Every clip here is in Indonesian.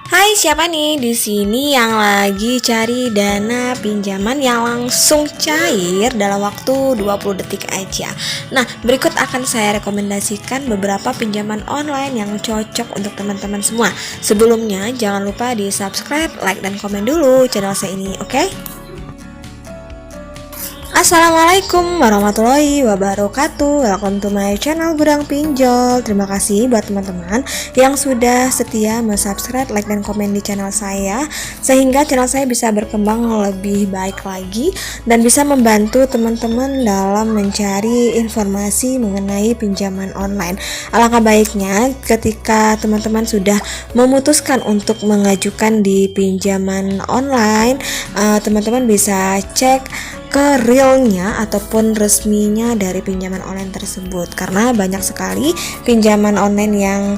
Hai, siapa nih di sini yang lagi cari dana pinjaman yang langsung cair dalam waktu 20 detik aja? Nah, berikut akan saya rekomendasikan beberapa pinjaman online yang cocok untuk teman-teman semua. Sebelumnya, jangan lupa di subscribe, like, dan komen dulu channel saya ini, oke? Assalamualaikum warahmatullahi wabarakatuh. Welcome to my channel Gudang Pinjol. Terima kasih buat teman-teman yang sudah setia subscribe, like, dan komen di channel saya, sehingga channel saya bisa berkembang lebih baik lagi dan bisa membantu teman-teman dalam mencari informasi mengenai pinjaman online. Alangkah baiknya ketika teman-teman sudah memutuskan untuk mengajukan di pinjaman online, teman-teman bisa cek ke realnya ataupun resminya dari pinjaman online tersebut, karena banyak sekali pinjaman online yang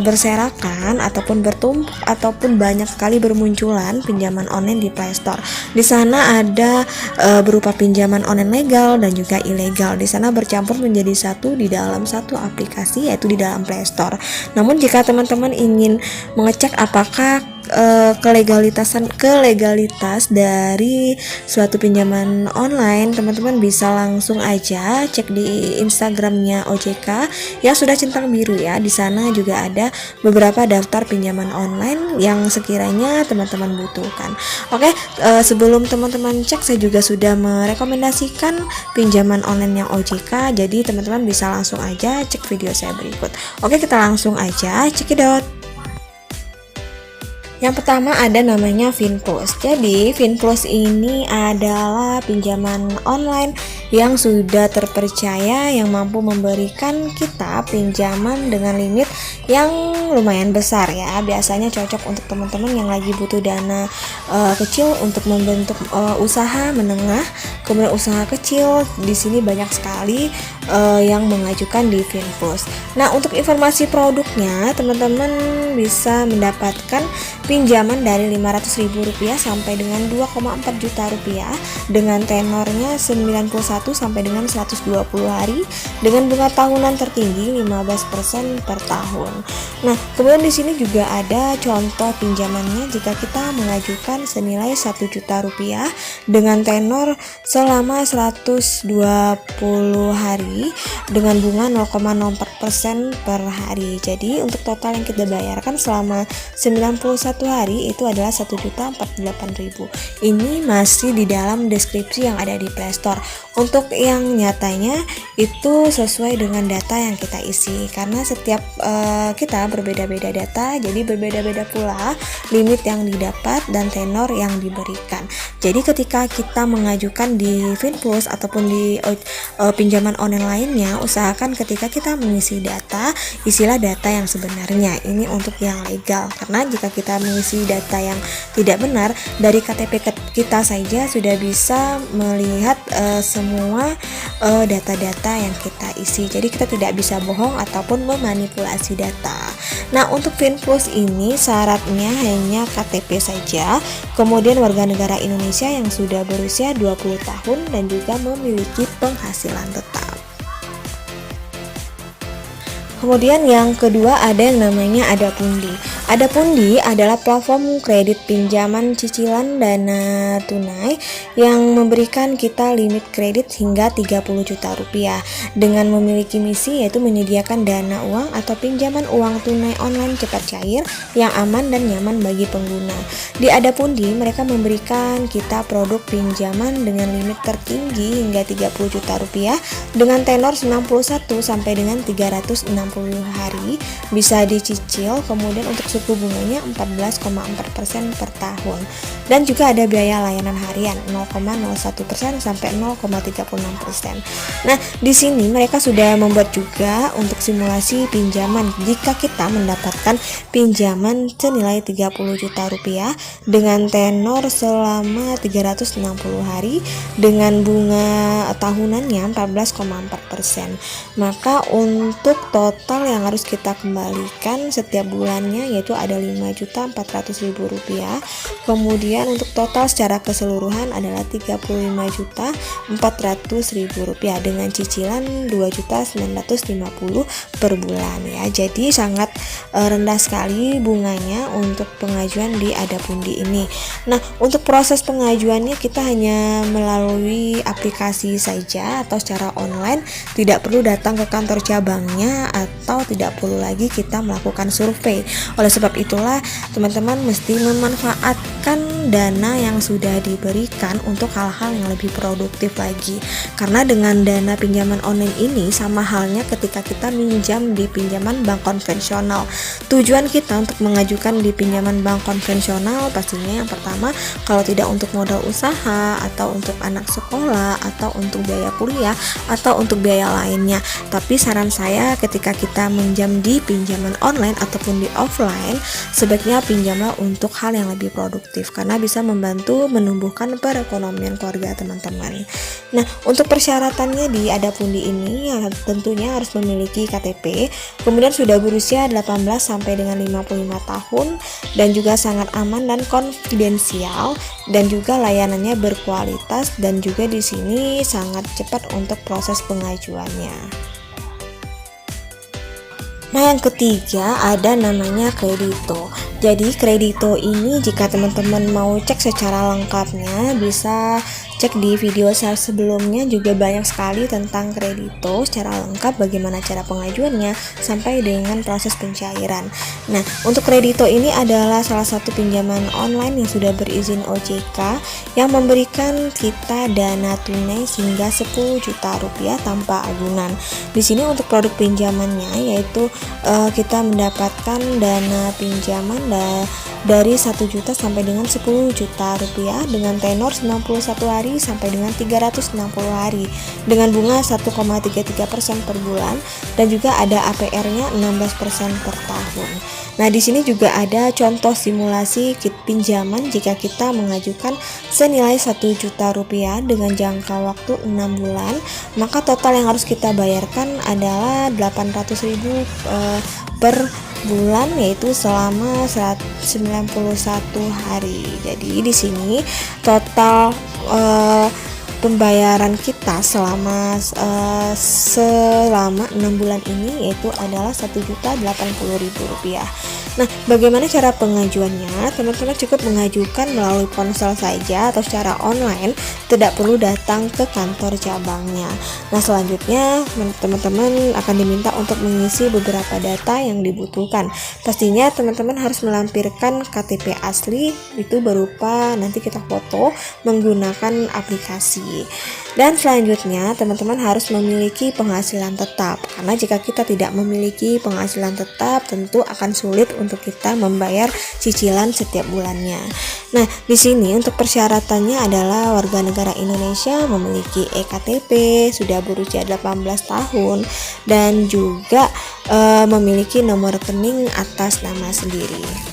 berserakan ataupun bertumpuk ataupun banyak sekali bermunculan pinjaman online di Play Store. Di sana ada berupa pinjaman online legal dan juga ilegal. Di sana bercampur menjadi satu di dalam satu aplikasi, yaitu di dalam Play Store. Namun jika teman-teman ingin mengecek apakah kelegalitas dari suatu pinjaman online, teman-teman bisa langsung aja cek di Instagramnya OJK yang sudah centang biru ya. Di sana juga ada beberapa daftar pinjaman online yang sekiranya teman-teman butuhkan. Oke, sebelum teman-teman cek, saya juga sudah merekomendasikan pinjaman online yang OJK, jadi teman-teman bisa langsung aja cek video saya berikut. Oke, kita langsung aja cekidot. Yang pertama ada namanya Finplus. Jadi Finplus ini adalah pinjaman online yang sudah terpercaya, yang mampu memberikan kita pinjaman dengan limit yang lumayan besar ya. Biasanya cocok untuk teman-teman yang lagi butuh dana kecil untuk membentuk usaha menengah, kemudian usaha kecil. Di sini banyak sekali yang mengajukan di Finplus. Nah, untuk informasi produknya, teman-teman bisa mendapatkan pinjaman dari Rp500.000 sampai dengan Rp2,4 juta dengan tenornya 91 sampai dengan 120 hari dengan bunga tahunan tertinggi 15% per tahun. Nah, kemudian di sini juga ada contoh pinjamannya jika kita mengajukan senilai Rp1 juta dengan tenor selama 120 hari dengan bunga 0,04% per hari. Jadi untuk total yang kita bayarkan selama 91 hari itu adalah Rp1.048.000. Ini masih di dalam deskripsi yang ada di Play Store. Untuk yang nyatanya itu sesuai dengan data yang kita isi, karena setiap kita berbeda-beda data, jadi berbeda-beda pula limit yang didapat dan tenor yang diberikan. Jadi ketika kita mengajukan di Finplus ataupun di pinjaman online lainnya, usahakan ketika kita mengisi data, isilah data yang sebenarnya. Ini untuk yang legal, karena jika kita mengisi data yang tidak benar, dari KTP kita saja sudah bisa melihat semua data-data yang kita isi. Jadi kita tidak bisa bohong ataupun memanipulasi data. Nah, untuk Finplus ini syaratnya hanya KTP saja, kemudian warga negara Indonesia yang sudah berusia 20 tahun dan juga memiliki penghasilan tetap. Kemudian yang kedua ada yang namanya Adapundi. Adapundi adalah platform kredit pinjaman cicilan dana tunai yang memberikan kita limit kredit hingga Rp30 juta dengan memiliki misi yaitu menyediakan dana uang atau pinjaman uang tunai online cepat cair yang aman dan nyaman bagi pengguna. Di Adapundi mereka memberikan kita produk pinjaman dengan limit tertinggi hingga Rp30 juta dengan tenor 91 sampai dengan 360 hari, bisa dicicil, kemudian untuk suku bunganya 14,4% per tahun, dan juga ada biaya layanan harian 0,01% sampai 0,36%. Nah, di sini mereka sudah membuat juga untuk simulasi pinjaman jika kita mendapatkan pinjaman senilai Rp30 juta dengan tenor selama 360 hari dengan bunga tahunannya 14,4%. Maka untuk total total yang harus kita kembalikan setiap bulannya yaitu ada Rp5.400.000. Kemudian untuk total secara keseluruhan adalah Rp35.400.000 dengan cicilan Rp2.950.000 per bulan ya. Jadi sangat rendah sekali bunganya untuk pengajuan di Adapundi ini. Nah, untuk proses pengajuannya kita hanya melalui aplikasi saja atau secara online, tidak perlu datang ke kantor cabangnya atau tidak perlu lagi kita melakukan survei. Oleh sebab itulah teman-teman mesti memanfaatkan dana yang sudah diberikan untuk hal-hal yang lebih produktif lagi. Karena dengan dana pinjaman online ini sama halnya ketika kita minjam di pinjaman bank konvensional. Tujuan kita untuk mengajukan di pinjaman bank konvensional pastinya yang pertama, kalau tidak untuk modal usaha atau untuk anak sekolah atau untuk biaya kuliah atau untuk biaya lainnya. Tapi saran saya ketika kita minjam di pinjaman online ataupun di offline, sebaiknya pinjamlah untuk hal yang lebih produktif karena bisa membantu menumbuhkan perekonomian keluarga teman-teman. Nah, untuk persyaratannya di Adapundi ini ya tentunya harus memiliki KTP, kemudian sudah berusia 18 sampai dengan 55 tahun dan juga sangat aman dan konfidensial dan juga layanannya berkualitas dan juga di sini sangat cepat untuk proses pengajuannya. Nah, yang ketiga ada namanya kredito. Jadi kredito ini jika teman-teman mau cek secara lengkapnya bisa cek di video saya sebelumnya, juga banyak sekali tentang kredito secara lengkap, bagaimana cara pengajuannya sampai dengan proses pencairan. Nah, untuk kredito ini adalah salah satu pinjaman online yang sudah berizin OJK yang memberikan kita dana tunai hingga Rp10 juta tanpa agunan. Di sini untuk produk pinjamannya yaitu kita mendapatkan dana pinjaman dari 1 juta sampai dengan 10 juta rupiah dengan tenor 91 hari sampai dengan 360 hari dengan bunga 1,33% per bulan dan juga ada APR-nya 16% per tahun. Nah, di sini juga ada contoh simulasi kit pinjaman jika kita mengajukan senilai 1 juta rupiah dengan jangka waktu 6 bulan, maka total yang harus kita bayarkan adalah 800.000 per bulan yaitu selama 91 hari. Jadi di sini total pembayaran kita selama 6 bulan ini yaitu adalah Rp1.080.000. Nah, bagaimana cara pengajuannya? Teman-teman cukup mengajukan melalui ponsel saja atau secara online, tidak perlu datang ke kantor cabangnya. Nah, selanjutnya teman-teman akan diminta untuk mengisi beberapa data yang dibutuhkan. Pastinya teman-teman harus melampirkan KTP asli, itu berupa nanti kita foto menggunakan aplikasi. Dan selanjutnya teman-teman harus memiliki penghasilan tetap, karena jika kita tidak memiliki penghasilan tetap tentu akan sulit untuk kita membayar cicilan setiap bulannya. Nah, di sini untuk persyaratannya adalah warga negara Indonesia, memiliki eKTP, sudah berusia 18 tahun dan juga memiliki nomor rekening atas nama sendiri.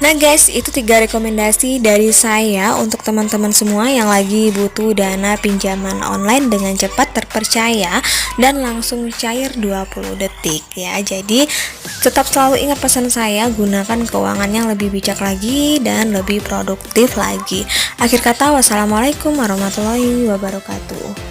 Nah guys, itu 3 rekomendasi dari saya untuk teman-teman semua yang lagi butuh dana pinjaman online dengan cepat, terpercaya, dan langsung cair 20 detik ya. Jadi tetap selalu ingat pesan saya, gunakan keuangan yang lebih bijak lagi dan lebih produktif lagi. Akhir kata, wassalamualaikum warahmatullahi wabarakatuh.